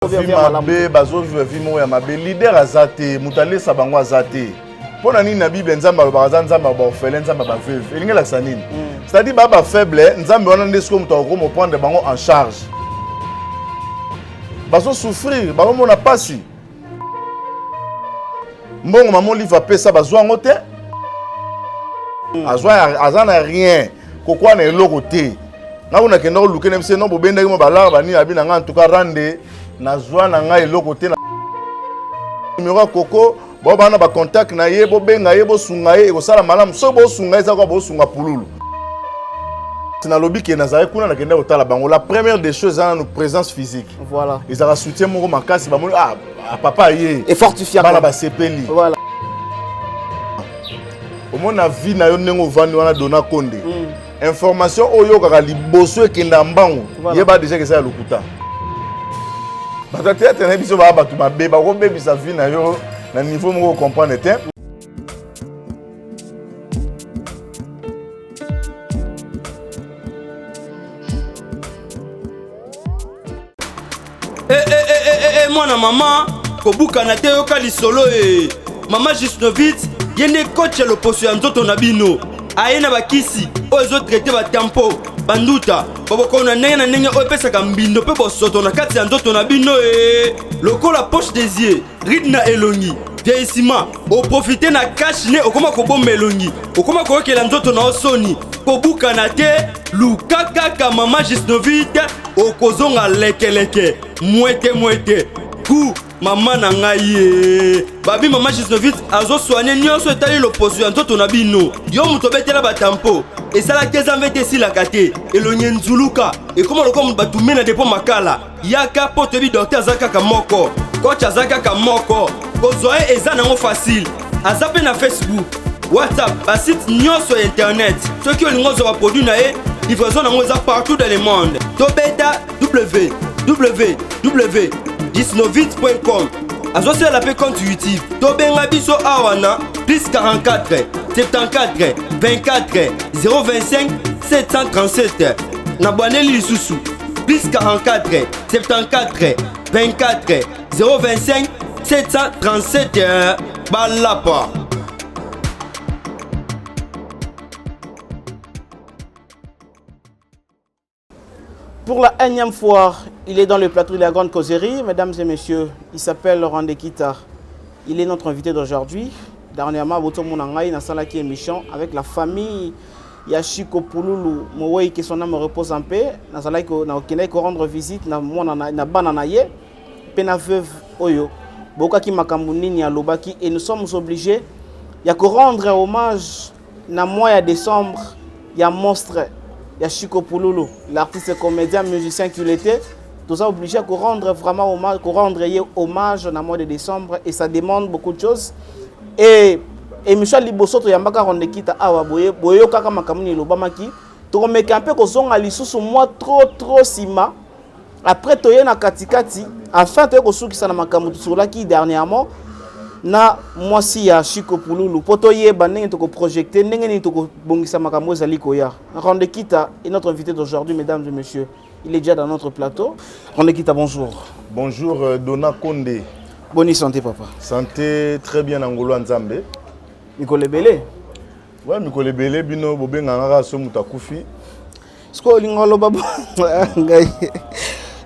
Mabe bazo vimo ya mabe leader azate mutale sabango azate pona nini na Bible nzamba ba nzamba ba ofele nzamba ba veuve elingela sanini c'est-à-dire ba faible nzamba wana ndesko mutako mo prendre bango en charge bazo souffrir ba mona pasi mbongo maman livre pesa bazwa ngote azana rien kokwa na eloko te na una kenda luke na bise no bobenda mo balar bani abi na nga en tout cas rande na joie na ngai eloko te na numéro koko bo bana ba contact na ye bo benga ye bo sunga ye ko sala malamu so bo sunga eza ko bo sunga pululu na lobby ke nazare kuna na kenda otala bango la première des choses à notre présence physique voilà ils ont soutien moko makasi ba mo papa ye et fortifié bana ba sepeli voilà au moins na vie na yo nengo vandi wana dona konde information oyo kaka liboso ekenda mbango yeba déjà que ça ya lokuta batata tena biso ba batu mabe ba ko bebisa vie na yo na niveau moko comprendre te mwana mama kobuka na te yoka lisolo mama Gisnovitz yene coach ya loposo ya nzoto na bino aye na bakisi oyo ezotraite batampo banduta babokona ndenge na ndenge oyo epesaka mbindo mpe bosoto na kati ya nzoto na bino lokola poche des yeux ride na elongi vieillissement oprofite na cash ne okoma kobomba elongi okoma koyokela nzoto na osoni kobuka na te luka kaka mama Gisnovitz okozonga lekeleke mwete ku mama na ngai babi mama Gisnovitz azo soigner nyonso etali loposo ya nzoto na bino yo muto betela batampo esala keza mvete silaka te elonye nzuluka ekoma loko mutu batume na depo makala yaka po toyebi docteur aza kaka moko coach aza kaka moko kozwa ye eza nango facile aza mpe na Facebook WhatsApp basite nyonso ya internet soki olingi ozwa baproduit na ye livraison nango eza partout dans le monde tobeta www.gisnovitz.com azosala pe compte YouTube tobenga biso awana plus 44 74 24 025 737 na bwaneli lisusu plus 44 74 24 025 737 balapa. Pour la énième fois, il est dans le plateau de la Grande Causerie. Mesdames et messieurs, il s'appelle Laurent Dekita. Il est notre invité d'aujourd'hui. Dernièrement, Boto Mounangaï, dans la émission avec la famille Yashiko Pululu. Moui, que son âme repose en paix. Dans la rendre visite, na bananaye, pena veuve Oyo. Boka ki makambouni à Lobaki. Et nous sommes obligés de rendre hommage na mois de décembre. Il y a monstre. Yashiko Pululu, l'artiste comédien, musicien qu'il était, tout ça obligé de rendre vraiment hommage dans le mois de décembre et ça demande beaucoup de choses. Et Michel Liboso, tu as dit que tu as dit trop sima. Après, tu as katikati, afin de te dernièrement. Na mwasi ya Shiko Pululu poto yeba ndenge toko projeter ndenge ni toko bongisa makambo ezali koya. Laurent Dekita est notre invité d'aujourd'hui, mesdames et messieurs. Il est déjà dans notre plateau. Laurent Dekita, bonjour. Bonjour Dona Konde. Bonne santé papa. Santé très bien Angolo Nzambe. Mikole Belé. Ouais, Mikole Belé bino bobenga ngaka so mutakufi. Sko lingolo babo ngai.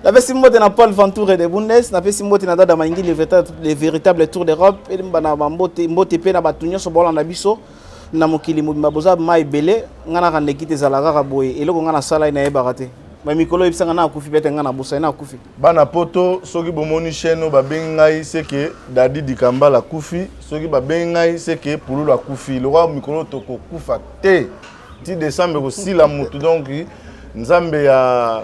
La Vesimote n'a pas le ventour de Bundes, la Vesimote n'a pas d'amaingi les véritables tours d'Europe, et n'a pas mbote pe na batunyo so bola na biso na mokili mbaboza mai belé ngana rande kite zalaka boye eloko ngana sala ina ebarate. Ba mikolo ebisanga na akufi bete ngana busa na akufi. Bana poto soki bomoni cheno ba bengai seke Dadi Dikamba la kufi, soki ba bengai seke Pululu la kufi. Le roi mikolo toko kufa te. Ti décembre ko sila mutu donc nzambe ya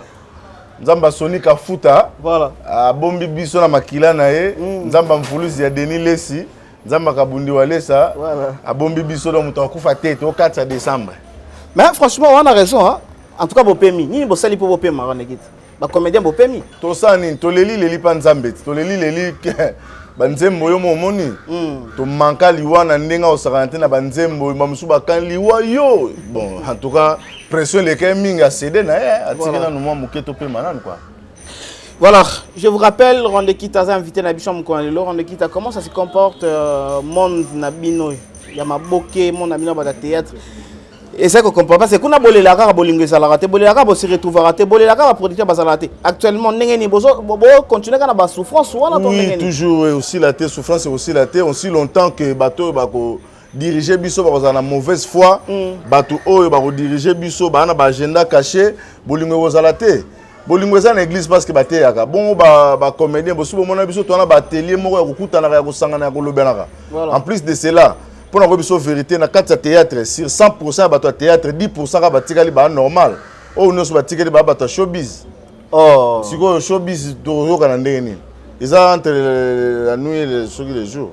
Nzamba Sonika Futa, voilà. A bombi biso na makila na ye, Nzamba mfulusi ya Denis Lesi, Nzamba Kabundi Walesa, voilà. A bombi biso na mutu akufa tete au 4 décembre. Mais franchement, on a raison hein. En tout cas bopemi, ni bo sali po bopemi maranekite. Ba comédien bopemi. To sani, to leli pa Nzambe, to leli banzembo yo momoni. To manka liwa na ndenga osakante na banzembo mamusu bakan liwa yo. Bon, en tout cas pression les minga cédé na atikena no mo muketo pe manan quoi. Voilà, je vous rappelle, Rondekita a invité Nabichon Moukonalelo. Rondekita, comment ça se comporte monde Nabino, Yamaboke, mon Nabino Bada théâtre. Et ça qu'on comprend pas, c'est qu'on a bolé la cara, bolingé salarate, bolé la cara, se retrouver raté, bolé la cara, producteur basalate. Actuellement, n'engeni bozo, bobo continue à avoir souffrance ou alors oui, toujours aussi la thé, souffrance et aussi la thé, aussi longtemps que bateau bako diriger biso bako na mauvaise foi, bateau oyo bako diriger biso bana ba agenda caché, bolingé bozalate. Bolingo eza na église parce que bateyaka bon ba comédien bosu bomona biso tona ba atelier moko ya kokutana ya kosangana ya kolobenaka. En plus de cela, pour na biso vérité na kati ya théâtre sur 100% bato théâtre 10% ka batikali ba normal. O nyonso batikali ba bato showbiz. Oh, siko showbiz to yoka na ndenge nini. Eza entre la nuit et le jour.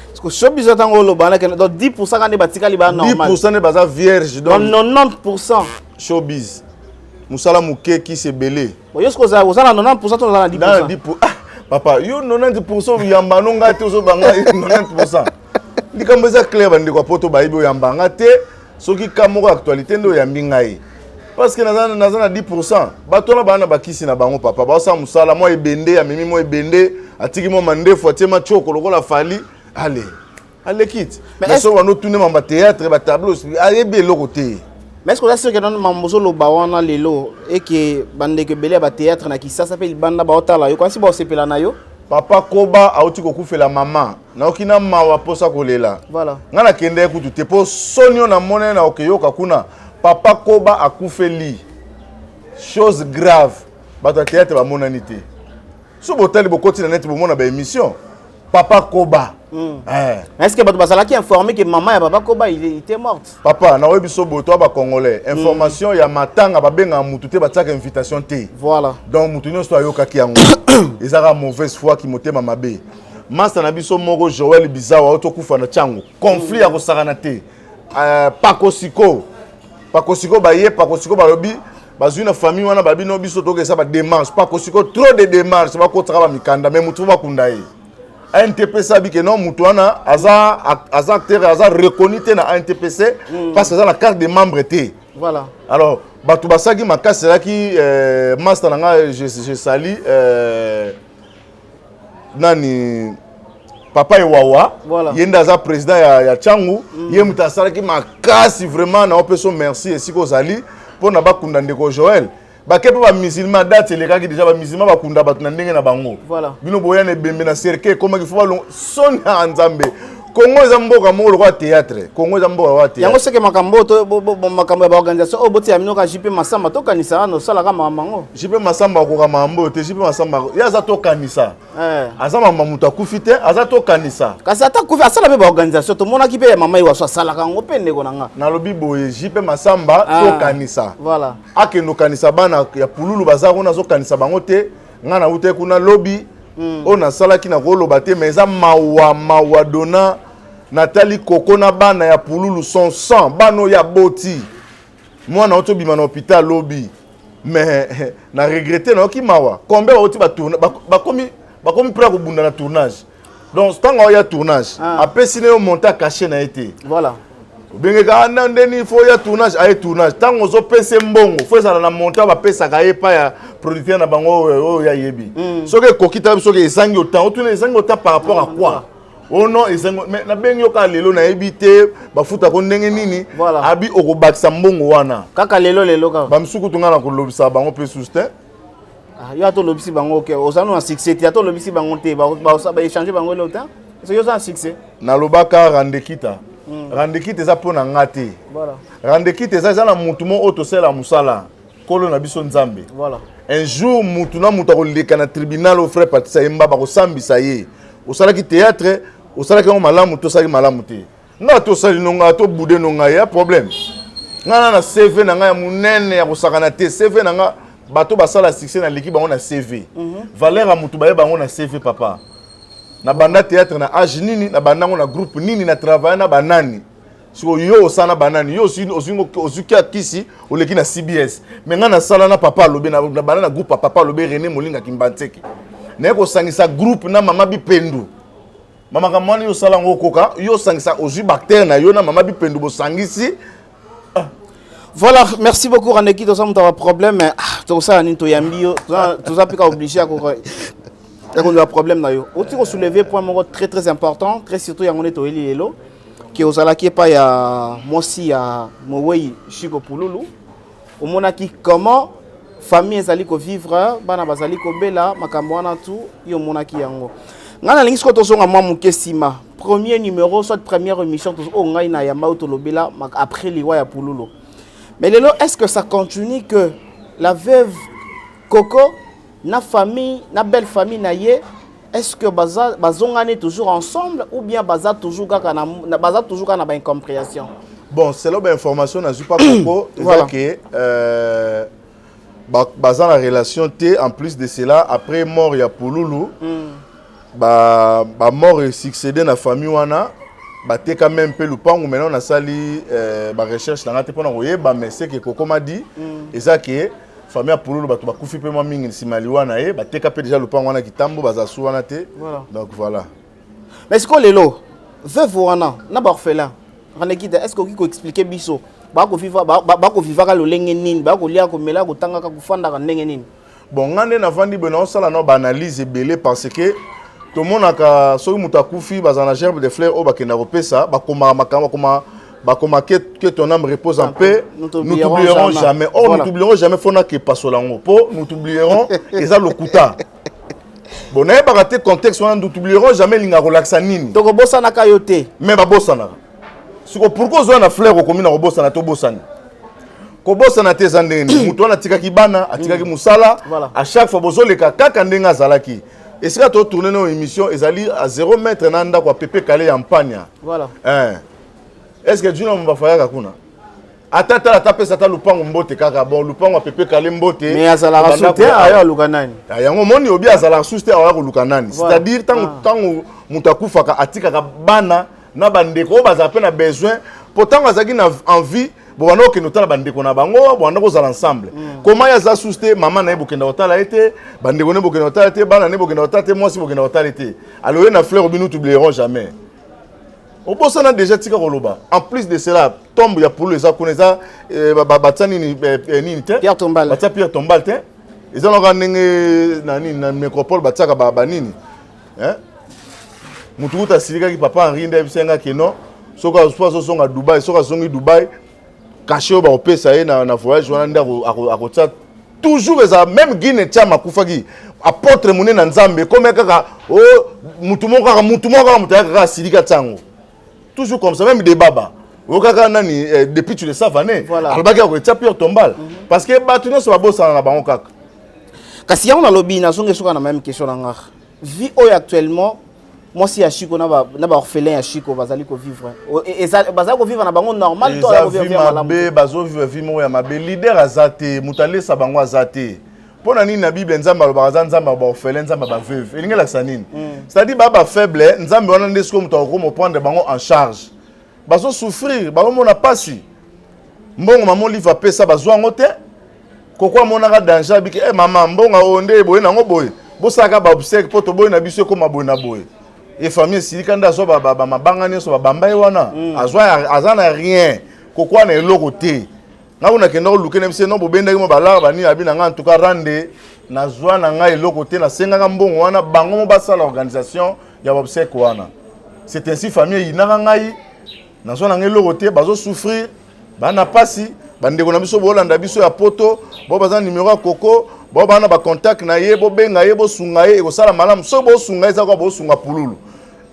Parce que showbiz atango lo bana donc 10% ka ne batikali ba normal. 10% ne baza vierge donc 90% showbiz. Musala muke qui se belé. Yo ce que ça na 90% to na 10%. Papa, yo 90% yamba nonga te so banga 90%. Likambo za clair bande kwa poto baibo yamba ngate soki kamoko actualité ndo yambi ngai. Parce que nazana 10%. Bato na bana bakisi na bango papa. Ba sa musala mo ebende ya mimi mo ebende atiki mo mandefo atema choko lokola fali. Allez quitte. Mais so wana tourner mamba théâtre ba tableau ayebe lokote. Mais est-ce que vous êtes sûr que dans Mambozo le bawana lelo et que bande que belé ba théâtre na qui ça s'appelle banda ba otala yo quand si ba sepela na yo papa koba auti ko kufela mama na okina mawa posa kolela voilà ngana kende kutu te po sonio na mone na okeyoka kuna papa koba akufeli chose grave ba théâtre ba monanité so botali bokoti na net bo mona ba émission papa koba est-ce que bato basala qui informé que maman ya papa koba il était morte papa na webiso boto ba congolais information ya matanga ba benga mutu te bataka invitation te voilà donc mutu nyonso ayoka ki yango ezaka mauvaise foi ki motema mabe master na biso moko Joël Bizawa auto kufa na chango conflit ya kosakana te pakosiko baye pakosiko balobi bazui na famille wana babi no biso toke sa ba démarche pakosiko trop de démarches ba kotaka ba mikanda mais mutu ba kundaye ANTPC que non mutuana aza acteur aza reconnu na ANTPC parce que ça la carte de membre était voilà alors batu basaki makasi là qui master nanga je sali nani papa Ewawa voilà yenda za président ya Changu yemuta salaki makasi vraiment na opeso merci et siko zali pour na bakunda ndeko Joël bakepe ba musulman date le kaki déjà ba musulman bakunda batu na ndenge na bango voilà bino boyane bembe na cercle comment il faut ba sona nzambe Congo za mboka moko kwa théâtre Congo za mboka kwa théâtre yango seke makambo to makambo ba organisation o boti amino ka JP Masamba to kanisa no sala kama mango JP Masamba ko kama mambo te JP Masamba ya za to kanisa aza mama mutu akufite aza to kanisa kasi ata kufi asala be ba organisation to mona ki pe mama iwa so sala kango pende ko nanga na lobi boye JP Masamba to kanisa voilà akeno kanisa bana ya pululu baza ko na zo kanisa bango te ngana ute kuna lobi on a sala ki na koloba te mais za mawa dona Nathalie Koko na bana ya pululu son sang bano ya boti mwana oto bima na hôpital lobby mais na regretter na okimawa combien oti ba tourner bakomi prêt ko bunda na tournage donc tanga ya tournage après sine yo monter caché na été voilà bengeka ndeni fo ya tournage ay tournage tango zo pese mbongo fo ça na monter ba pesa ka yepa ya producteur na bango ya yebi soke kokita soke esangi autant otuna esangi autant par rapport à quoi oh non mais na bengi yoka lelo na ebité bafuta ko ndenge nini abi okobakisa mbongo wana kaka lelo ka bamsuku tunga na kolobisa bango pe sustain yo ato lobisi bango ke osano na succès ti ato lobisi bango te ba échanger bango le temps c'est yo ça succès na lobaka Randekita Randekita za pona ngate voilà Randekita za na mutu mo otosela musala kolo na biso nzambe voilà un jour mutu na mutu akoleka na tribunal au frère Patisa Yemba ba ko sambisa ye osalaki théâtre osalaki ngo malamu to saki malamu te nga to sali nonga to bude nonga ya problème nga na CV na nga ya munene ya kosakana te CV na nga bato basala succès na liki bango na CV valeur ya mutu baye bango na CV papa na banda théâtre na age nini na banda ngo na groupe nini na travailler na banani siko yo osana banani yo ozuki akisi oleki na CBS mais nga na sala na papa lobe na banda na groupe papa lobe René Molinga Kimbantseki na ko sangisa groupe na mama bipendu mama kamani yo sala ngo koka yo sangisa ozu bactère na yo na mama bipendu bo sangisi voilà merci beaucoup Randekita ça mon problème tout ça ni to yambio tout ça peut obligé à quoi il y a problème na yo aussi on soulever point très très important très surtout yango to elilo qui osala qui pas ya mosi ya mowei Chico Pululu au monaki comment famille ezali ko vivre bana bazali ko bela makambo wana tout yo monaki yango ngana lingi ko tozonga mwa mukesima premier numéro soit première émission to o ngai na ya mauto lobela après liwa ya Pululu mais lelo est-ce que ça continue que la veuve Coco na famille na belle famille na ye est-ce que bazongane toujours ensemble ou bien baza toujours kaka na ba incompréhension bon c'est là information na pas Coco voilà que baza na relation té en plus de cela après mort ya Pululu ba mort et succédé na famille wana ba té quand même peu lupango maintenant on a sali ba recherche na té pona koyeba mais c'est que Coco m'a dit et ça que famille ya Pululu bato bakufi pe mwa mingi simali wana ye ba té ka pe déjà lupango wana kitambo baza su wana té donc voilà mais est-ce que lelo veuve wana na ba orphelin Ranekita est-ce que vous pouvez expliquer biso bako vivre ka lolenge nini bako lia ko mela ko tanga ka kufanda ka ndenge nini bon ngane na vandi bena osala no ba analyse belé parce que tout le monde a soki muta kufi bazana gerbe de fleurs au bakena repesa bakoma makama bakoma que ton âme repose en paix nous t'oublierons jamais oh voilà. Nous t'oublierons jamais fona que pasolango po nous t'oublierons eza lokuta bon na ba raté contexte wana nous t'oublierons jamais linga relaxa nini donc bossa na kayote mais ba bossa na pourquoi zo na fleur ko komina ko bossa na to bossani ko bossa na te zandeni muto na tikaki bana atikaki musala à chaque fois bozoleka kaka ndenga zalaki et si tu tourner nos émissions ezali à 0 mètre nanda kwa pepe kale ya mpanya voilà est-ce que Dieu n'a pas fait ça kuna atata la tape ça ta lupango mbote kaka bon lupango pepe kale mbote mais azala rasute aya lukanani yango moni obi azala rasute aya lukanani c'est-à-dire tant mutakufa ka atika ka bana na bandeko baza pe na besoin pourtant azaki na envie bwana ke notala bandeko na bango bwana ko zala ensemble comment ya za souste maman na ebokenda otala été bandeko ne bokenda otala été bana ne bokenda otala été moi si bokenda otala été alors na fleur binu t'oublieront jamais au poste na déjà tika koloba en plus de cela tombe ya pour les akoneza batsani ni Pierre Tombal batsa Pierre Tombal te ils ont ngane na nini na métropole batsaka ba nini hein mutukuta silika ki papa Henri Ndebisenga keno soka so songa Dubai soka songi Dubai caché ba opesa ye na voyage wana ndako akotsa toujours eza même Guinée chama kufaki apôtre munene na Nzambe comme kaka oh mutumoka mutaka silika tsango toujours comme ça même des baba okaka nani depuis tu le savane albaki akotsa Pierre Tombal parce que batuna so babosa na bango kaka kasi yango na lobby na songe soka na même question na ngaka vie actuellement moi si à Chico na ba orphelin à Chico bazali ko vivre et bazali ko vivre na bango normal to ya vivre malamu bazo vivre vie mo ya mabe leader azate mutale sa bango azate pona nini na Bible nzamba ba nzamba ba orphelin nzamba ba veuve elinga la sanini c'est-à-dire ba faible nzamba wana ndesko mutako ko prendre bango en charge bazo souffrir ba mona pasi mbongo maman livre pesa bazwa ngote kokwa mona ka danger biki mama mbonga onde boye nango boye bosaka ba obsèque poto boye na biso ko maboye na boye et famille silikanda so ba mabangani so ba bambai wana azwa azana rien kokwa na eloko te nga una kendo lukene bise no bobenda mo balar bani abi na nga en tout cas rande na zwa na nga eloko te na senga nga mbongo wana bango mo basala organisation ya obsèque wana c'est ainsi famille inanga ngai na zwa na nga eloko te bazo souffrir bana pasi bandeko na biso bolanda biso ya poto bo baza numéro ya Coco bo bana ba contact na ye bo benga ye bo sunga ye ekosala malamu so bo sunga eza kwa bo sunga Pululu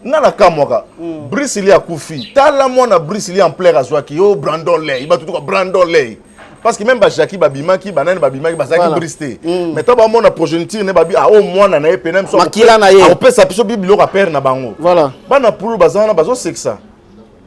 ngana kamwaka Brice li akufi tala mona Brice li en plein azwaki yo Brandon Lay ba tutuka Brandon Lay parce que même ba Jackie babimaki banane babimaki bazaki Brice te mais to ba mona progéniture ne babi o mwana na ye penem so makila na ye opesa biso bibilo ka père na bango voilà bana Pululu bazana bazo sexa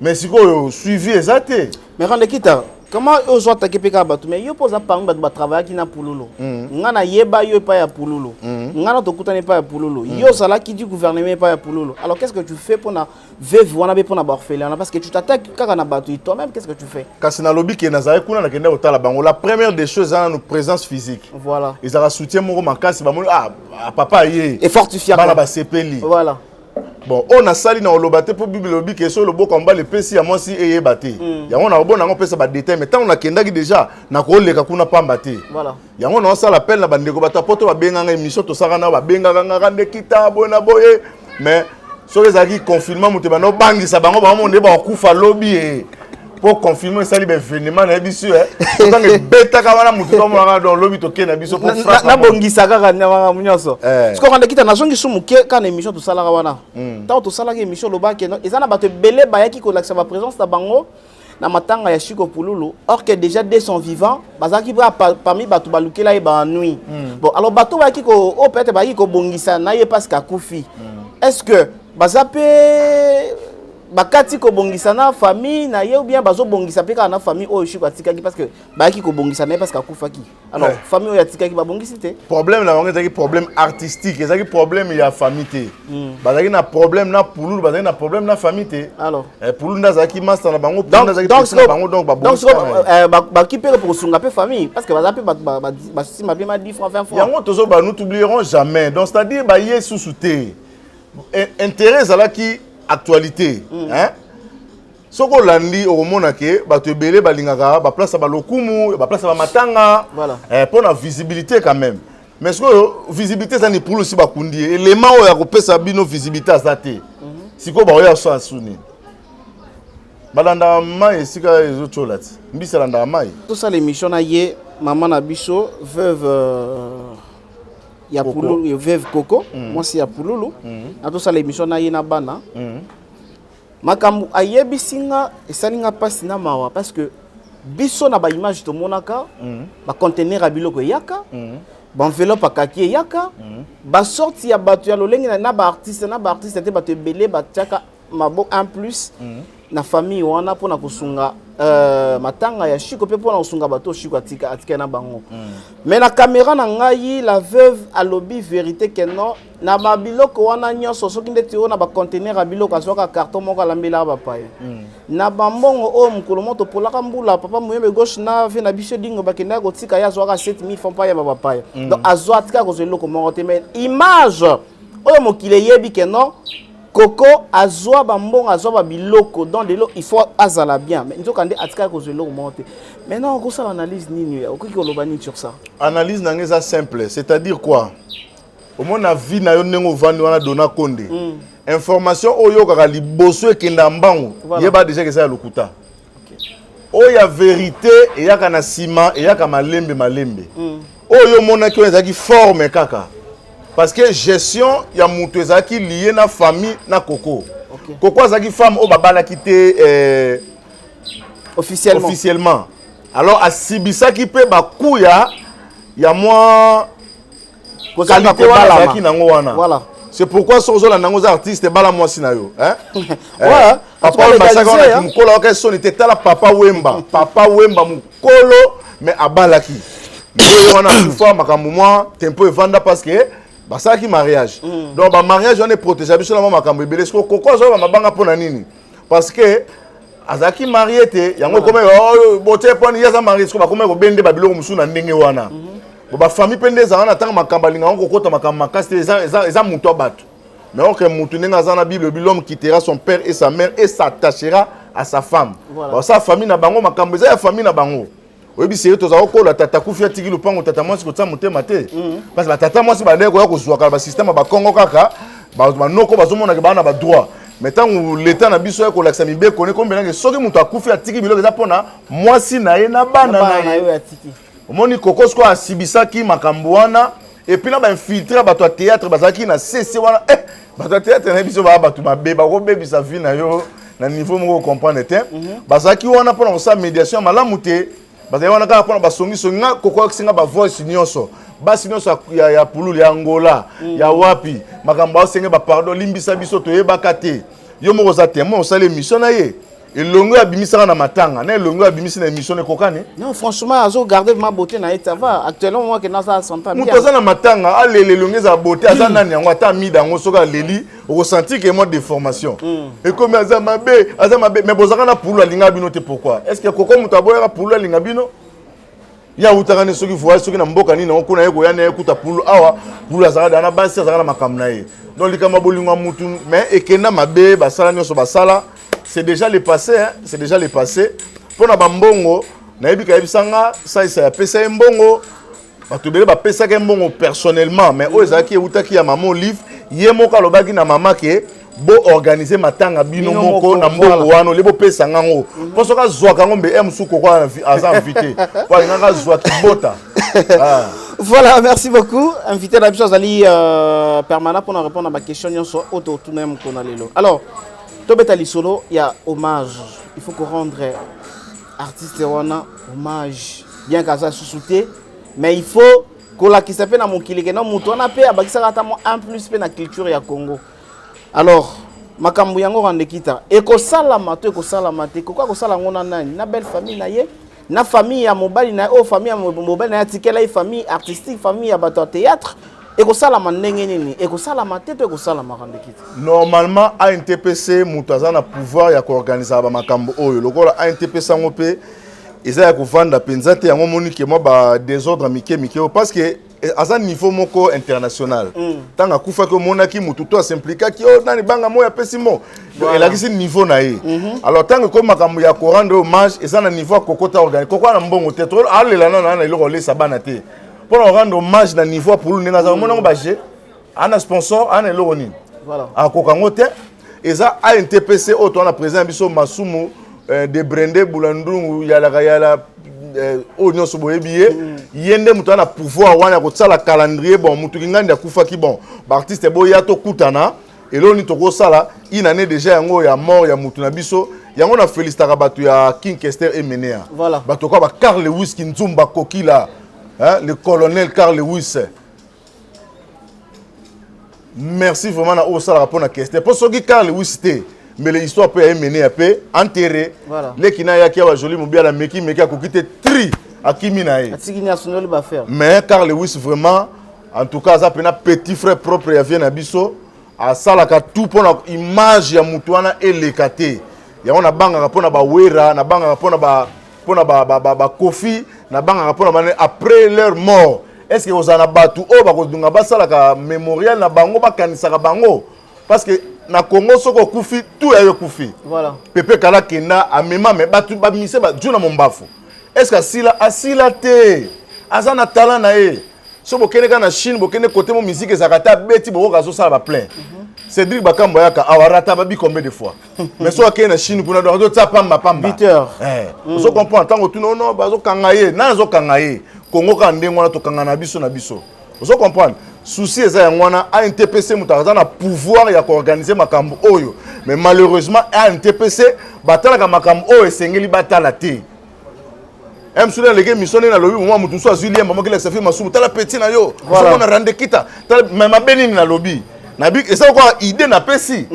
mais siko suivi ezate mais Ranekita comment ils ont attaqué peka batu mais yo posa parmi batu ba travailler qui na Pululu ngana yeba yo pa ya Pululu ngana to kutane pa ya Pululu yo sala qui du gouvernement pa ya Pululu alors qu'est-ce que tu fais pour na veuve wana be pour na orphelin parce que tu t'attaques kaka na batu toi-même qu'est-ce que tu fais kasi na lobby ke nazare kuna na kenda otala bango la première des choses c'est notre présence physique voilà ils ont soutien moko makasi ba papa yé et fortifier bana ba sepeli voilà bon on a sali na olobate pour bible lobi que so lobo combat le pesi ya mwasi eyebate yango na obona ngo pesa ba détail mais tant on a kendaki déjà na ko leka kuna pamba te voilà yango na sala appel na bandeko batapoto ba benga nga émission to saka na ba benga nga rande kita bona boye mais so les aki confinement muté ba no bangisa bango ba monde ba kufa lobby pour confirmer ça libre événement na biso tant que beta ka wana mutu to mona dans lobby to kena biso pour na bongisa kaka na munyoso ce qu'on a kita na zongi sumu ke kana émission to sala wana tant to sala émission loba ke no ezana bato belé ba yaki ko laksa ba présence na bango na matanga ya Chico Pululu or que déjà dès son vivant bazaki parmi bato balukela e ba nuit bon alors bato ba yaki ko o peut-être ba yaki ko bongisa na ye parce que akufi est-ce que bazape bakati ko bongisa na famille na ye ou bien bazo bongisa pe ka na famille o Chico atikaki parce que baaki ko bongisa na parce que akufaki alors famille o atikaki ba bongisi te problème na ngeza ki problème artistique ezaki problème ya famille te bazaki na problème na Pululu bazaki na problème na famille te alors Pululu ndazaki master na bango ndazaki na bango donc ba donc ba ki pe pour sunga pe famille parce que bazape ba sima pe ma 10 francs 20 francs yango tozo ba nous t'oublierons jamais donc c'est-à-dire ba ye sous-souté intérêt zalaki actualité hein soko landi okomona ke bato ebele balingaka ba place ba lokumu ba place ba matanga voilà pour la visibilité quand même mais ce que visibilité ça ni pour aussi ba kundi élément o ya kopesa bino visibilité azate siko ba oya so asuni balanda mai esika ezotolati mbisa landa mai tout ça l'émission na ye maman na biso veuve ya Pululu veuve Coco moi c'est ya Pululu na tout ça l'émission na ye na bana makambu ayebisinga esalinga pasi na mawa parce que biso na ba image to monaka ba conteneur a biloko yaka ba enveloppe akaki yaka ba sorti ya bato ya lolengi na ba artiste te bato belé ba tiaka mabo en plus na famille wana pona kusunga matanga ya Chico pe pona kusunga bato Chico atika na bango mais na caméra na ngai la veuve a lobby vérité que non na ba biloko wana nyoso soki ndeti ona ba conteneur a biloko asoka carton moko lambela ba paye na bambongo o mukolo moto polaka mbula papa moyembe gauche na ve na biso dingo bakenda ko tika ya zoka 7000 francs paye ba paye donc azwa tika ko zeloko moko te mais image oyo mokile yebi que non Coco azwa bambongo azwa ba biloko dans de l'eau il faut azala bien mais nzoka nde atika ko zeloko monte maintenant on ça l'analyse nini okoki ko lobani sur ça analyse nangeza simple c'est-à-dire quoi au moins na vie na yo nengo vandi wana dona konde information oyo kaka liboso ekenda mbango yeba déjà que ça lokuta oya vérité eyaka na sima eyaka malembe oyo monaki oyo ezaki forme kaka parce que gestion ya mutu ezaki lié na famille na Coco Coco azaki femme o babala quitté officiellement alors asibisaki pe bakuya ya moi qualité wana zaki nango wana voilà c'est pourquoi sozo la nango artiste bala moi sinayo hein ouais papa Masaka mukolo ka soni te tala papa Wemba mukolo mais abalaki mais wana fois makambo moi tempo evanda parce que basaki mariage donc ba mariage on est protégé biso na makambo ebele sko Coco zo ba mabanga pona nini parce que azaki marié te yango comme bote poni yaza marié sko ba comme ko bende ba biloko musu na ndenge wana ba famille pende za wana tanga makambo linga ngo kota makambo makasti eza muto abato mais on que mutu nenga za na Bible l'homme quittera son père et sa mère et s'attachera à sa femme ba sa famille na bango makambo eza ya famille na bango oyebi seri tozala kola tata kufi atiki lupango tata mwasi kotsa motema te parce que tata mwasi bande koya kozwaka ba système ba Congo kaka ba noko bazomona ke bana ba droit mais tant l'état na biso ko laksa mibe kone kombe nanga soki mutu akufi atiki biloko eza pona mwasi na ye na bana na ye atiki omoni Coco sko asibisaki makambo wana et puis na ba infiltrer bato théâtre bazaki na cc wana bato théâtre na biso ba bato mabe ba ko bebisa vie na yo na niveau moko comprendre te bazaki wana pona sa médiation malamu te bazali wana kaka pona basongi nga Coco akisinga ba voice nyonso basi nyonso ya Pululu ya Angola ya wapi makambo asenge ba pardon limbisa biso toyebaka te yo moko za témoin osala émission na ye elongo abimisaka na matanga na elongo abimisi na émission ekokani non franchement azo garder ma beauté na ça va actuellement moi que na ça sent pas bien muto za na matanga alele elongo za beauté aza nani yango ata mida yango soka leli ressentir que moi déformation et comme aza mabe mais bozaka na Pululu alinga bino te pourquoi est-ce que Coco muto aboyaka Pululu alinga bino ya utaka ne soki voyage soki na mboka nini okuna yeko yana ekuta pulu awa pulu azaka na basi azaka na makamna ye donc likama bolinga mutu mais ekenda mabe basala nyoso basala c'est déjà le passé hein? C'est déjà le passé pona bambongo na yebika yebisanga ça ya pesa mbongo batubele ba pesa ke mbongo personnellement mais ozaki utaki ya maman Olive yemoka lobaki na mama ke bo organiser matanga bino moko na mbongo wano lebo pesa ngango poso ka zwa kango mbe msuko kwa aza invité kwa nganga zwa kibota. Voilà, merci beaucoup. Invité la chose Ali permanent pour répondre à ma question sur auto tunem konalelo. Alors, Tobeta Lisolo, il y a hommage. Il faut qu'on rendre artiste wana hommage bien qu'à ça sous-souté, mais il faut qu'on la qui s'appelle na mokili que na mutu na pe abakisa kata mo en plus pe na culture ya Congo. Alors, makambu yango rande kita. Eko sala mato eko sala mate ko kwa ko sala ngona nani na belle famille na ye. Na famille ya mobali na o famille ya mobali na tikela i famille artistique famille ya bato théâtre et ko sala mandenge nini et ko sala matete ko sala marande kiti normalement ANTPC mutaza na pouvoir ya ko organiser ba makambo oyo lokola ANTPC ngo pe eza ya ko vanda penza te yango moni ke mo ba désordre mike parce que à un niveau moko international tanga kufa ko monaki mutu to s'impliquer ki o nani banga mo ya pesimo et là c'est niveau na ye alors tanga ko makambo ya ko rendre hommage et ça na niveau kokota organiser kokwa na mbongo te to alela na iloko le sabana te pour rendre hommage na niveau pour nous na mona baje ana sponsor ana iloko ni voilà a kokango te et ça ANTPC o to na président biso Masumu de Brende Boulandungu yala oignon so boyebiye yende mutu na pouvoir wana ko tsala calendrier bon mutu ngandi akufa ki bon ba artiste boya to kutana elo ni to ko sala inane déjà yango ya mort ya mutu na biso yango na félicitaka batu ya King Kester Emenea voilà batu ko ba Carl Lewis Kinzumba Kokila hein le colonel Carl Lewis merci vraiment na o sala rapport na Kester pour so ki Carl Lewis te mais l'histoire peut être menée à paix, enterrée. Voilà. Les qui n'ont pas joli mobile la meki a coquité tri à qui minae. Mais Carl Lewis vraiment, en tout cas, ça peut être petit frère propre à Vienne Abisso, à Salaka tout pour l'image ya mutuana et les kate. Ya on a banga rapona ba wera, na banga rapona ba kofi, na banga rapona après leur mort. Est-ce que vous en avez battu oh ba ko dunga ba salaka mémorial na bango ba kanisa ka bango parce que na Congo soko kufi tout est kufi voilà Pepe kala kena amema me batu ba mise ba juna mombafu est-ce que asila te azana talent na e so bokene kana Chine bokene côté mo musique ezakata beti boko kazo sala ba plein Cédric Bakambo yaka awarata ba bi combien de fois mais so akene na Chine kuna do tsa pamba 8 heures so comprend tango tu non bazo kangaye na zo kangaye Congo ka ndengo na to kangana biso na biso so comprendre souci eza yangwana ANTPC mutaza na pouvoir ya organiser makambo oyo mais malheureusement ANTPC batala ka makambo oyo esengeli batala te Soudan lege missionné na lobby moi mutu so azuli maman ki la safi masumu tala petit na yo so na rande kita tala même benini na lobby na bi esa quoi idée na pesi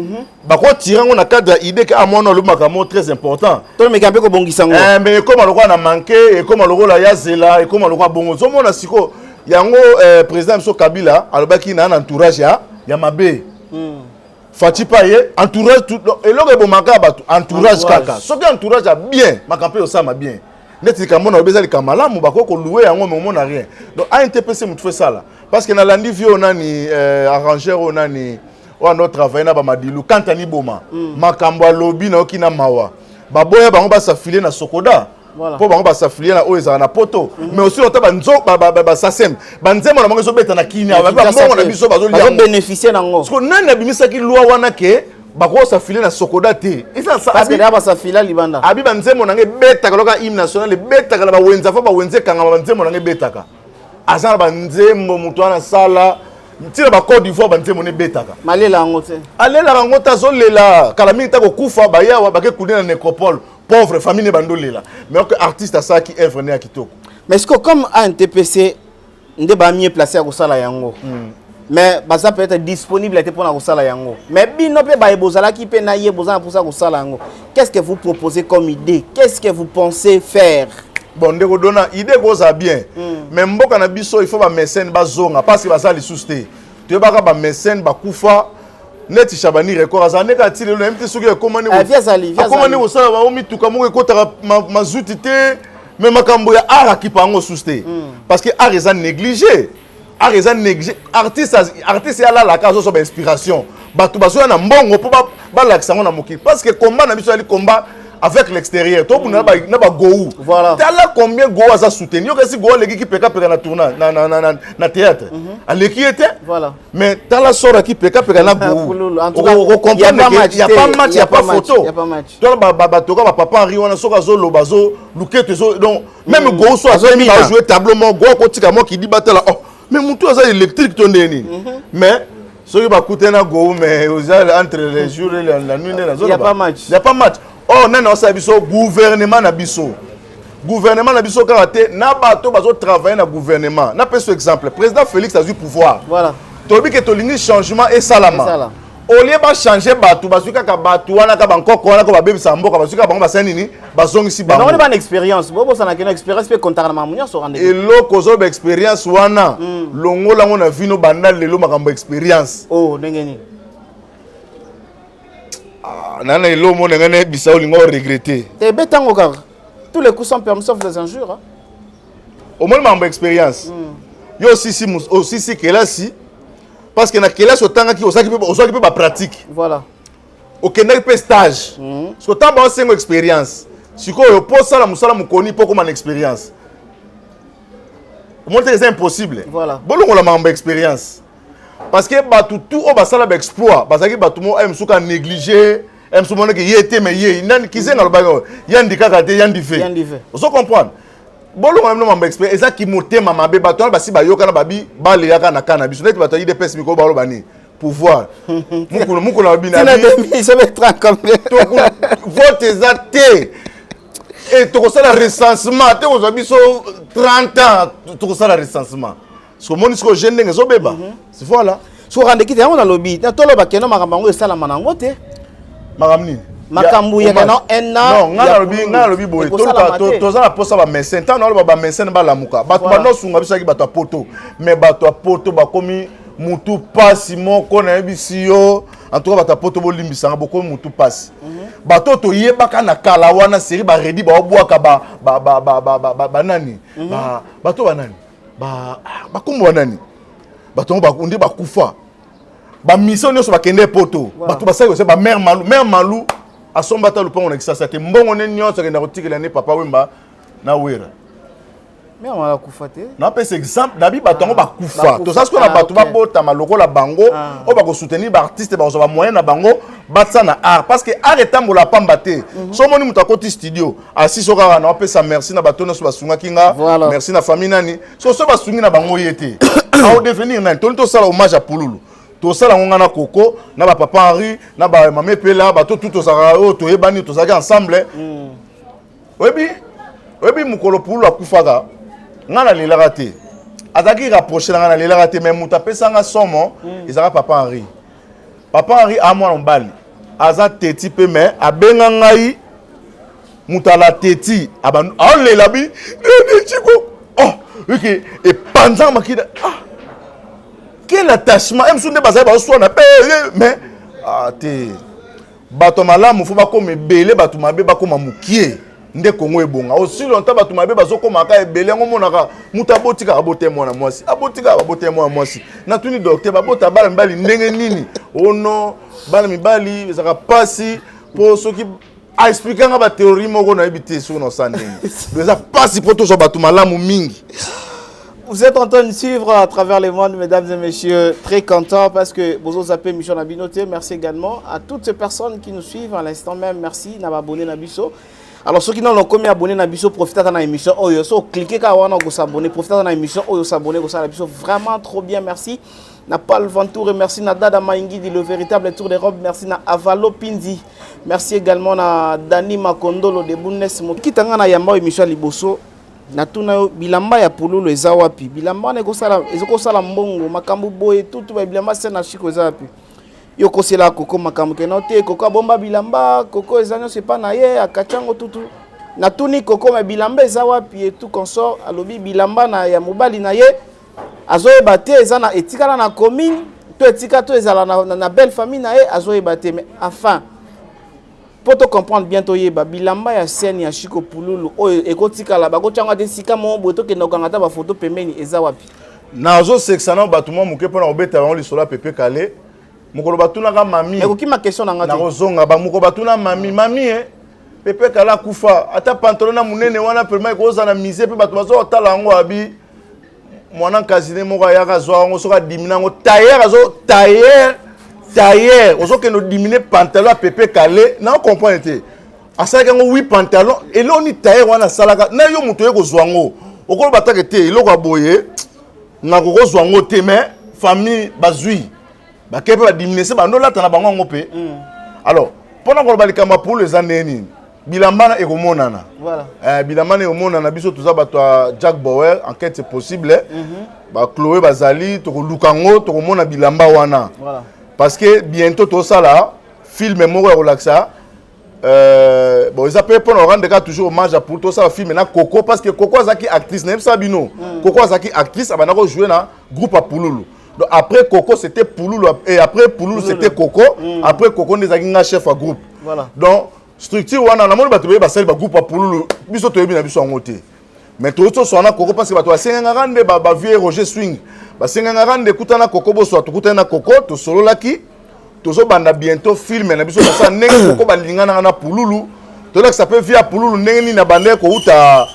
ba ko tirango na cadre idée que amona lo makambo très important to me kampe ko bongisa ngo mais comme lokwa na manquer et comme lokwa ya zela et comme lokwa bongo so mona siko yango président Mso Kabila alobaki na entourage ya mabe Fati paye entourage tout eloko bomaka bato entourage kaka soki entourage a bien makampe osama bien neti kamona obeza likamalamu bakoko louer yango mais on a rien donc ANTPC mutu fait ça là parce que na landi vio nani arrangeur onani on doit travailler na ba madilu kantani boma makambo a lobby na okina mawa baboya bango ba s'affiler na Sokoda pour bango ba s'affilier na oyo na poto mais aussi on taba nzo ba sasem banzemo na bango so beta na kinya ba bango na biso bazo lia bénéficier nango parce que nani abimisa ki loi wana ke bako s'affilier na Sokoda te parce que là ba s'affilier libanda abi banzemo na nge beta kaloka hymne national beta kala ba wenza fa ba wenze kanga banzemo na nge beta ka azana banzemo mutu ana sala tira ba Côte d'Ivoire banzemo ne beta ka malela ngo te alela ngo ta zo lela kala mingi ta ko kufa ba yawa ba ke kudina nécropole pauvre famille ne bandolela mais que artiste à ça qui œuvre né à kitoko mais est-ce que comme ANTPC ndé ba mieux placé à kosala yango mais ça peut être disponible pour na kosala yango mais bino pe ba ebozala ki pe na ye bozala pour ça kosala yango qu'est-ce que vous proposez comme idée qu'est-ce que vous pensez faire bon ndeko dona idée goza bien mais mboka na biso il faut ba mécène ba zonga parce que ba ça les sousté tu ba ba mécène ba kufa Neti Chabani record azane ka tile le MT soki komani via sali komani osala ba omi tuka moko ekota mazuti te mais makambo ya art qui pango souste parce que art est négligé. Art est négligé. Artiste ya la case so inspiration. Batu baso na mbongo po ba lakisa na moki parce que combat na biso ali combat avec l'extérieur. To na ba go. Voilà. Tala combien go za soutenir que si go legi ki peka na tournage na théâtre. Aleki était. Voilà. Mais tala sora ki peka na go. En tout cas, il y a pas match, il y a pas match, il y a pas photo. Il y a pas match. Toi ba to ka papa Henri wana soka zo lobazo luketo zo donc même go so azemi ba jouer tableau mo go ko tika mo ki di batela oh mais mutu aza électrique to ndeni. Mais ceux qui va coûter na go mais entre les jours et la nuit na zo. Il y a pas match. Il y a pas match. Oh, non, non, ça biso gouvernement na biso. Gouvernement na biso karaté, na bato bazo travailler na gouvernement. Na pèse exemple, président Félix a eu pouvoir. Voilà. Tobi que tolingi changement et salama. Au lieu ba changer bato, bazuka ka bato wana ka bankoko wana ko ba bebi samboka bazuka bango basani ni bazongi si bango. Non, on pas expérience. Bobo ça na une expérience peut compter na mamunya so rendre. Et lo kozo ba expérience wana. Longo la ngona vino bandal lelo makambo expérience. Oh, ndengeni. Nana ilo mo ngene bisa olingo regretter. Et betango kar. Tous les coups sont permis sauf des injures. Au moins mambo expérience. Yo aussi si kelasi parce que na kelasi otanga ki osaki pe ba pratique. Voilà. Okenda pe stage. So tamba o sengo expérience. Siko yo posa la musala mukoni poko man expérience. Monter c'est impossible. Voilà. Bolongo la mambo expérience. Parce que tout au basala ba exploit, parce que batumo aime souka négliger, aime soumone que yété mais yé, nan kize na lobago, yandi kakate yandi fait. Vous comprenez? Bolo même no expert, eza ki moté mama be bato ba si ba yoka na babi ba le yaka na kana biso net bato yi de pes miko ba lo bani pouvoir. Muko na bina. Il se met combien? Vote ezate. Et to ça la recensement, te ozo biso 30 ans, to ça la recensement. So monisco jeune ngezo beba. C'est voilà. So rande kiti yango na lobby. Na tolo ba keno makambo esala manango te. Makamni. Makambu ya kana non, ngana lobi boy. Toza na posa ba médecin. Tant na ba médecin ba lamuka. Bato ba no sunga bisaki bato poto. Mais bato poto ba komi mutu pasi moko na ebisiyo. En tout cas bato poto bo limbisanga boko mutu pasi. Bato to yebaka na kala wana série ba redi ba obwaka ba nani. Bato ba nani. Ba kumwa nani. Bato ba undi ba kufa. Ba mission nyo so ba kende poto. Bato ba sayo se ba mère malou asombata lupango na kisasa te mbongo ne nyonso kenda kotikela ne papa wemba na wera. Mais on va kufa te. Na pese exemple na bi bato ngo ba kufa. To ça ce qu'on a bato ba bota maloko la bango o ba ko soutenir ba artiste ba so ba moyen na bango batsa na art parce que art etambola pamba te. So moni muta koti studio asiso kaka na pesa merci na bato no so ba sunga kinga merci na famille nani so ba sungi na bango yete. A devenir nani to sala hommage à Pululu. Tout ça, on a Coco, na ba papa Henri, na ba mamé Pela, ba tout ça, to ebani, tout ça ensemble. Webi mukolo pulu akufaga. Ngana lela raté. Azaki rapprocher ngana lela raté mais muta pesa nga somo, ezaka papa Henri. Papa Henri a moi mbali. Aza teti pe mais abenga ngai muta la teti abanu. Ah lela bi, chiko. Oh, OK, et panza makida. Ah quel attachement même si on est basé sur na mais te bato malamu faut ba comme belé bato mabe ba comme mukie nde kongo ebonga aussi longtemps bato mabe bazo koma ka ebele ngomonaka muta botika abote mwana mwasi abotika abote mwana mwasi na tuni docteur babota bala mbali ndenge nini ono bala mibali ezaka pasi pour ceux qui a expliqué nga théorie moko na ebité sur no sandingeza pasi pour tous bato malamu mingi. Vous êtes en train de suivre à travers le monde, mesdames et messieurs. Très content parce que vous avez appelé Michel Nabinoté. Merci également à toutes ces personnes qui nous suivent à l'instant même. Merci d'avoir abonné à Nabiso. Alors, ceux qui n'ont pas abonné à Nabiso, profitez de l'émission. Oh, so, cliquez quand vous s'abonner. Profitez de l'émission. Oh, s'abonner. Vous Nabiso. Vraiment trop bien. Merci. Napal Ventour. Merci à Dada Maingi, le véritable tour des robes. Merci à Avalo Pindi. Merci également à Dani Makondolo de Bundes. Qui t'a gagné à Michel Liboso. Natuna bilamba ya Pululu eza wapi bilamba ne kosala mbongo makambu boye tutu ba bilamba sena chiko eza wapi yo kosela koko makambu kenote koko bomba bilamba koko eza nyo sepa na ye akachango tutu natuni koko ma bilamba eza wapi et tout consort alobi bilamba na ya mobali na ye azoyeba te eza na etikala na commune to etika to ezala na belle famille na ye azoyeba te mais enfin pour te comprendre bientôt yeba bilamba ya scène ya Chico Pululu oyo ekotika la ba ko tanga te sika mo boto ke nokanga ta ba photo pembeni eza wapi nazo sexana batu mo muke pona obeta ba lisolo pepe kale mukolo batuna ka mami eko ki ma question na ngati nakozonga ba muko batuna mami pepe kala kufa ata pantalon na munene wana perma koza na mise pe batu bazo tala ngo abi mwana kasine moko ya kazwa ngo soka dimina ngo tailleur ozoke no diminer pantalon pepe kale na comprendre te asaka ngo 8 pantalon et là on ni tailleur wana salaka na yo muto yeko zwango okolo bataka te iloko aboye na koko zwango te mais famille bazui ba kepe ba diminer se ba no lata na bango ngope alors pendant ko balikamba pour les années bilambana ekomonana voilà bilambana ekomonana biso tuza bato Jack Bauer enquête c'est possible ba Chloé bazali to ko lukango to ko mona bilamba wana voilà parce que bientôt tout ça là film moko relaxa bon ils appellent pour rendre cas toujours hommage à pour tout ça film na Coco parce que Coco azaki actrice nem sabino Coco azaki actrice abana ko jouer na groupe à Pululu donc après Coco c'était Pululu et après Pululu c'était Coco après Coco ndezaki nga chef à groupe voilà donc structure wana na moni bato be basali ba groupe à Pululu biso to yebi na biso ngote mais tout ça sona Coco parce que bato asenga ngande ba vieux Roger Swing basenga ngande kutana Coco boso tukutana Coco to solo laki tozo banda bientôt film na biso ça ndenge Coco balingana na Pululu to là que ça peut via Pululu ndenge ni na bande ko uta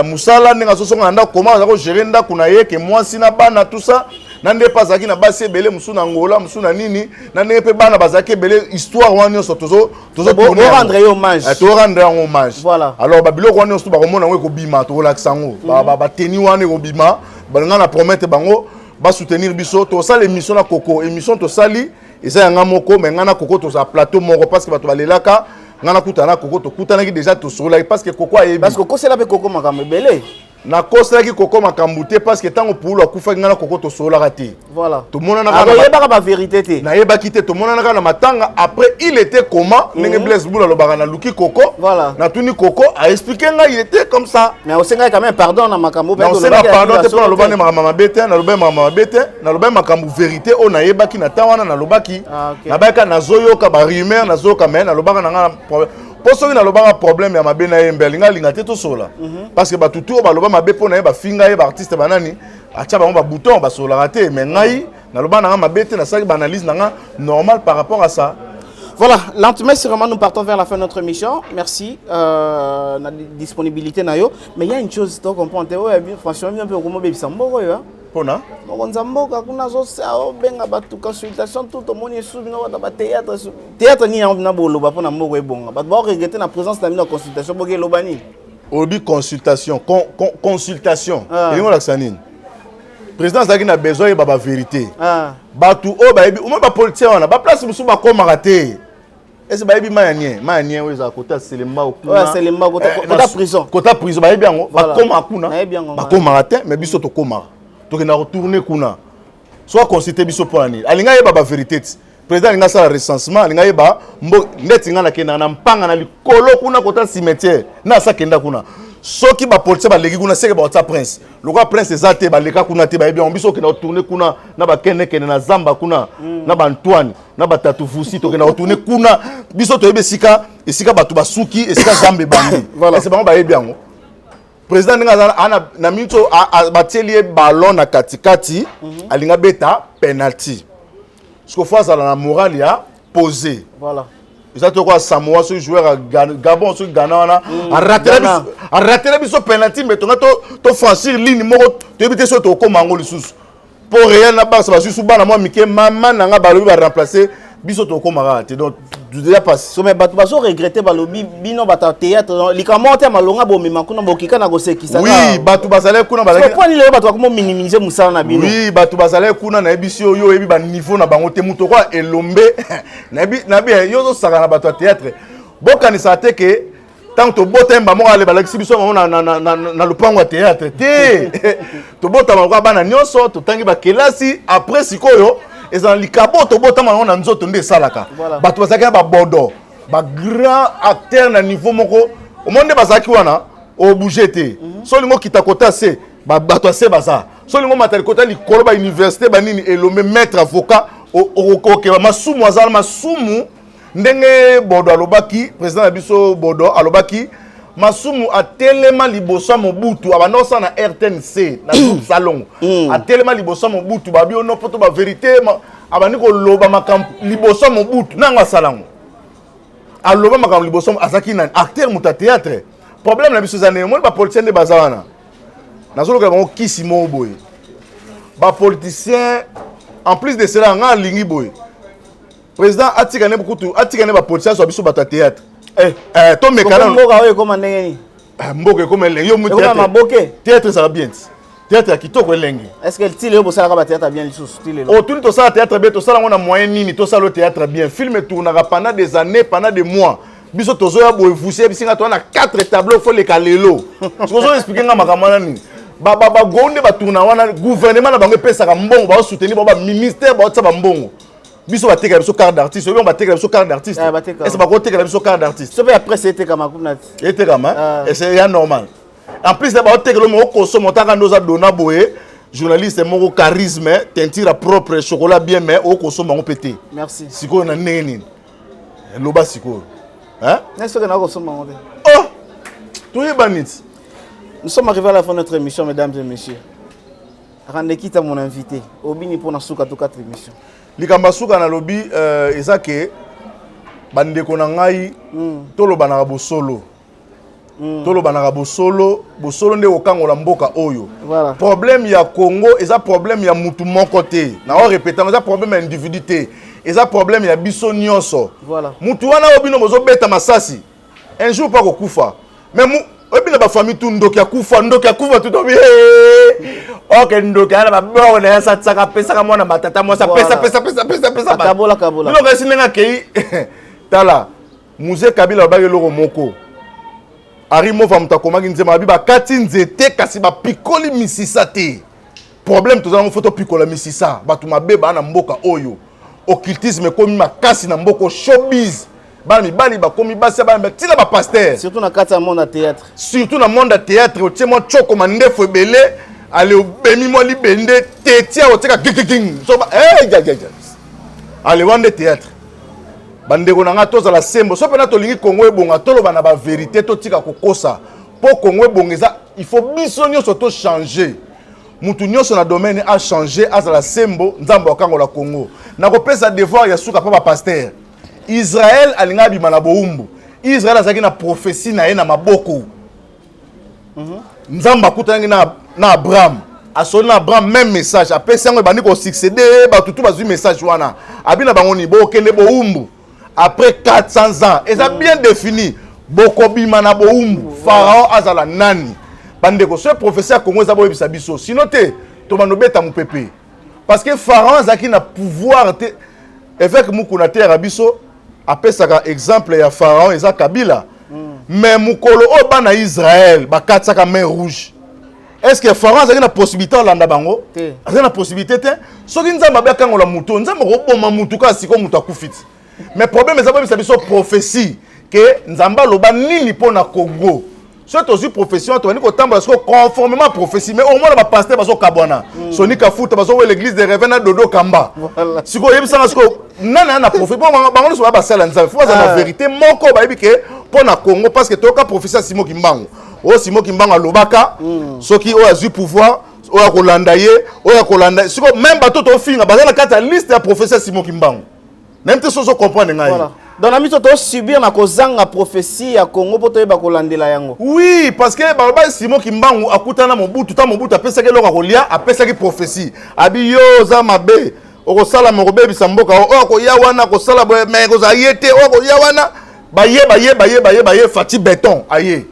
musala ndenge azosonga nda comment za ko gérer nda kuna ye ke moi sina bana tout ça nande pasaki na basi belé musuna ngola musuna nini nande pe bana bazaki belé histoire wana so tozo rendre hommage to rendre hommage voilà alors babilo ko wana so ba komona ngo ko bima to relaxango ba teni wana ko bima balanga na promettre bango ba soutenir biso to ça l'émission na Coco émission to sali et ça nga moko mais ngana Coco to sa plateau moko parce que bato balelaka ngana kutana Coco to kutana ki déjà to sola parce que Coco ayebi parce que Coco c'est là pe Coco makambe belé na kosa ki Coco makambute parce que tango pour la kufa ngana Coco to sola raté voilà tout monde na alors yeba ba vérité te na yeba kité tout monde na matanga après il était comment nenge Blaise Boula lo bagana luki Coco voilà na tuni Coco a expliqué nga il était comme ça mais on sait quand même pardon na makambo on sait pardon te pour lo bane mama bete na lo bane mama bete na lo bane makambo vérité on na yeba ki na tawana na lo baki na baka na zoyoka ba rumeur na zoyoka mais na lo baka na nga pour ceux qui n'ont pas de problème, il y a des gens parce que tout le monde a des finger, des artistes, des boutons, des raté. Mais nous avons des analyse normale par rapport à ça. Voilà, lentement, sûrement, nous partons vers la fin de notre émission. Merci la disponibilité. Mais il y a une chose, tu comprends, franchement, un peu comme Pona on zamboka kuna zo sao benga batu consultation tout le monde est sous na théâtre ni na bolo ba pona moko ebonga ba ba regretter na présence na consultation boke lobani obi consultation et on l'axanine président zaki na besoin ba vérité batu o ba ebi o ba politicien wana ba place musu ba koma raté est-ce ba ebi mayanien weza kota selemba okuna selemba kota prison ba ebi yango ba koma kuna ba koma raté mais biso to koma donc on a retourné kuna soit consulter biso pour ni alinga yeba ba vérité président alinga ça recensement alinga yeba mbo ndeti ngana kena na mpanga na likolo kuna kota cimetière na sa kenda kuna soki ba police ba legi kuna seke ba ota prince le roi prince ezate ba leka kuna te ba ebi biso kena retourner kuna na ba kene na zamba kuna na ba Antoine na ba tatu fusi to kena retourner kuna biso to yebe esika batu basuki esika zambe bandi voilà c'est bon ba ebi yango président na minto batelie ballon na katikati alinga beta penalty ce que fois à la morale ya posé voilà ça te quoi Samoa ce joueur à Gabon ce Ghana wana a raté biso penalty mais to franchir ligne moko to éviter so to komango lisusu pour rien na ba ça sous bana moi mike mama nanga balobi ba remplacer biso to komara te donc déjà passé so mais bato baso regretter balobi bino bata théâtre likamo te malonga bomema kuna bokika na kosekisa oui bato bazale kuna bazale pourquoi ni le bato ko minimiser musala na bino oui bato bazale kuna na ebisi oyo ebi ba niveau na bango te muto kwa elombe na bi yo zo saka na bato théâtre bokanisa te ke tant to botemba mo ale balakisi biso na lupango théâtre te to botama kwa bana nyonso to tangi ba kelasi après sikoyo ezan likabo to botama na nzoto nde salaka bato bazaka ba bodo ba grand acteur na niveau moko o monde bazaki wana o bouger te so lingo kitakota se bato se baza so lingo matali kota likolo ba université ba nini elombe maître avocat o ke masumu azala masumu ndenge Bodo alobaki président na biso Bodo alobaki masumu atelema liboso Mobutu abanosa na RTNC na groupe salon atelema liboso Mobutu babi ono poto ba vérité abani ko loba makambo liboso Mobutu nanga salango aloba makambo liboso azaki na acteur muta théâtre problème na biso zane mo ba politicien de bazawana nazolo ka bango kisi mo boy ba politicien en plus de cela nga lingi boy président atikane beaucoup atikane ba politicien so biso ba théâtre to mekana mboka oyo koma ndenge mboka comme lengi yo mu théâtre ça va bien théâtre ya kitoko elengi est-ce que le style yo bosala ka ba théâtre bien lisusu style oh tout to ça théâtre bien to ça ngona moyen nini to ça le théâtre bien film tournera pendant des années pendant des mois biso tozo ya boy vuser bisinga to na 4 tableaux faut les kalelo tozo expliquer nga makamana nini ba gonde ba tourna wana gouvernement na bango pesa ka mbongo ba soutenir ba ministère ba tsa ba mbongo biso ba teka biso carte d'artiste yo ba teka biso carte d'artiste est-ce ba ko teka biso carte d'artiste so après c'était comme na était comme et c'est normal en plus ba teka lo mo ko so motaka ndoza dona boye journaliste mo charisme teinture propre chocolat bien mais o ko so mo pété merci siko na neni loba siko hein n'est-ce que na ko so mo oh tout est banit. Nous sommes arrivés à la fin de notre émission, mesdames et messieurs. Rendez quitte à mon invité. Obini pour Nasuka to 4 émissions. Likamba suka na lobby ezake bande konangai tolo banaka bosolo. Tolo banaka bosolo nde okangola mboka oyo. Voilà. Problème ya Congo, eza problème ya mutu mon côté. Na o répéter, eza problème ya individualité. Eza problème ya biso nyonso. Voilà. Mutu wana obino mozo beta masasi. Un jour pas kokufa. Mais obina ba famille tout ndoki akufa tout obi OK ndoki ala ba bo na sa tsaka pesa ka mwana matata mo sa pesa kabola no kasi nenga kei tala musée Kabila ba loko moko ari mo fa mutakoma nzema bi ba kati nzete kasi ba pikoli misisa te problème to za photo pikola misisa batu mabeba na mboka oyo occultisme komi makasi na mboko showbiz bali bakomi basi bali tina ba pasteur surtout na kata monde à théâtre surtout na monde à théâtre o tie mo choko mandefo ebele ale obemi mo libende tetia o tika king so ba ale wande théâtre bande ko nanga toza la sembo so pena to lingi Congo ebonga tolo bana ba vérité to tika kokosa po Congo ebongeza il faut bisonyo surtout changer mutu nyonso na domaine a changer as la sembo nzambo akango la Congo na ko pesa devoir ya suka pa ba pasteur Israël alinga bimana boumbu. Israël azaki na prophétie na ye na maboko. Nzamba kutangi na Abraham. Asoni na Abraham même message. Apesi yango bandi ko succéder ba tutu bazui message wana. Abina bangoni bo kende boumbu. Après 400 ans, et ça bien défini. Boko bimana boumbu. Pharaon azala nani. Bande ko ce professeur Congo za boye bisa biso. Sinon te to manobeta mu pepe. Parce que Pharaon azaki na pouvoir te avec mukuna te rabiso. Apesaka exemple ya Pharaon eza Kabila. Mais mukolo o bana Israël bakatsaka mer rouge. Est-ce que Pharaon a une possibilité landa bango? A une possibilité te. Soki nzamba ba kangola muto, nzamba ko boma mutu ka siko mutu akufiti. Mais problème eza ba biso prophétie que nzamba loba nini pona Congo. Soit aussi profession to ni ko tamba parce que conformément à prophétie mais au moins ba pasteur baso kabwana. Soni ka futa baso l'église de Revenant Dodo Kamba. Siko yebisa parce que nana na prophétie bango so ba sala nzamba. Faut la vérité moko ba yebi que pona Congo parce que toka prophétie Simo Kimbangu. O Simo Kimbangu alobaka soki o azu pouvoir o ya kolanda ye o ya kolanda siko même bato to finga bazala kata liste ya professeur Simo Kimbangu. Même te sozo comprendre ngai. Voilà. Dans la mission, tu as subi ma kozanga prophétie à Congo pour te y bakolandela yango. Oui, parce que Baba Simon Kimbangu akutana Mobutu, ta Mobutu apesa ke loka kolia, apesa ke prophétie. Abi yo za mabe, okosala mokobe bisamboka, oko ya wana kosala me ko za yete, oko ya wana baye fati béton aye.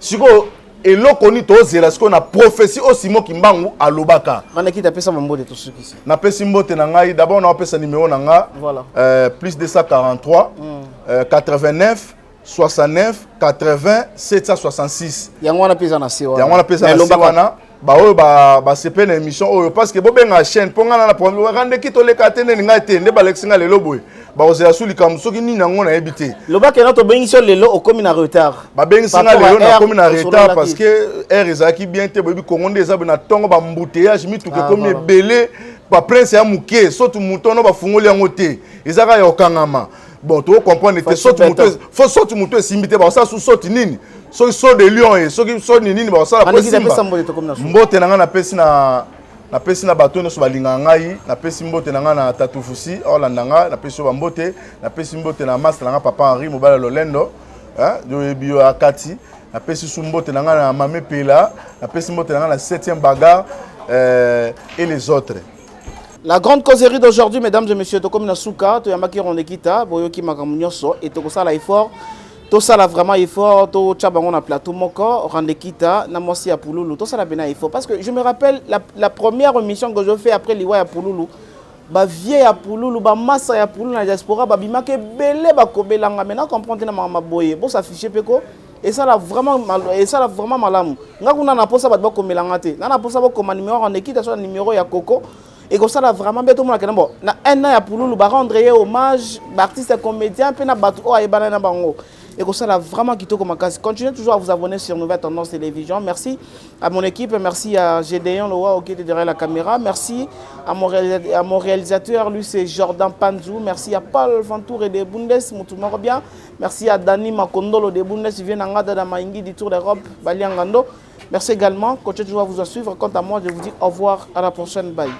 Siko eloko ni to zela siko na prophétie au Simon Kimbangu alobaka. Maneki ta pesa mbote to suki ici. Na pesa mbote na ngai, d'abord na pesa numéro na nga. Voilà. Plus 243 89 69 80 766. Yango na pesa na sewa. Yango na pesa na sewa. Ba oyo ba sepe na émission oyo parce que bo benga chaîne ponga na problème rande ki to le katene nga etende ba lexinga lelo boy. Ba ozela suli kam soki ni nango na ebité. Loba ke na to bengi so lelo o komi na retard. Ba bengi singa lelo na komi na retard parce que air ezaki bien te bobi Congo ndeza na tongo ba mbouteillage mi tuke komi belé ba prince ya muke sotu mutono ba fungoli yango te. Ezaka ya okangama. bon tu comprendre te sorti muto faut sorti muto simbité ba ça sous sorti nini so de lion et so nini ba ça la simba mbote na nga na pesi na bato nyonso balinga ngai na pesi mbote na nga na tatufusi olanda nga na pesi ba mbote na pesi mbote na master nga papa Henri Mobala Lolendo de bio akati na pesi su mbote na nga na Mame Pela na pesi mbote na nga na 7e bagarre et les autres. La grande causerie d'aujourd'hui, mesdames et messieurs, comme Nasuka, to yamaki rondekita, boyoki makamunyoso, et to ça la effort, to ça la vraiment effort, to chabango na plateau moko, rondekita, na mosi ya Pouloulou, to ça la bena effort. Parce que je me rappelle la première émission que je fais après l'Iwa ya Pouloulou, ba vie ya Pouloulou, ba massa ya Pouloulou na diaspora, ba bimake belé ba kobelanga, maintenant comprendre na mama boye, bon s'afficher peko. Et ça là vraiment malamu. Nga kuna na posa ba komelanga te. Na posa ba koma numéro rondekita sur numéro ya Coco. Et comme ça là vraiment bien tout le monde bon na un an ya Pouloulou ba rendre hommage ba artiste comédien pe na batu o ayebana na bango. Et comme ça là vraiment kitoko makasi. Continuez toujours à vous abonner sur Nouvelle Tendance Télévision. Merci à mon équipe, merci à Gédéon Loa qui était derrière la caméra, merci à mon réalisateur, lui c'est Jordan Panzou, merci à Paul Fantour et des Bundes, Moutoumaro bien, merci à Dani Makondolo des Bundes, qui vient d'Angada da Maingi du Tour d'Europe, Baliangando. Merci également, continuez toujours à vous suivre. Quant à moi, je vous dis au revoir, à la prochaine, bye.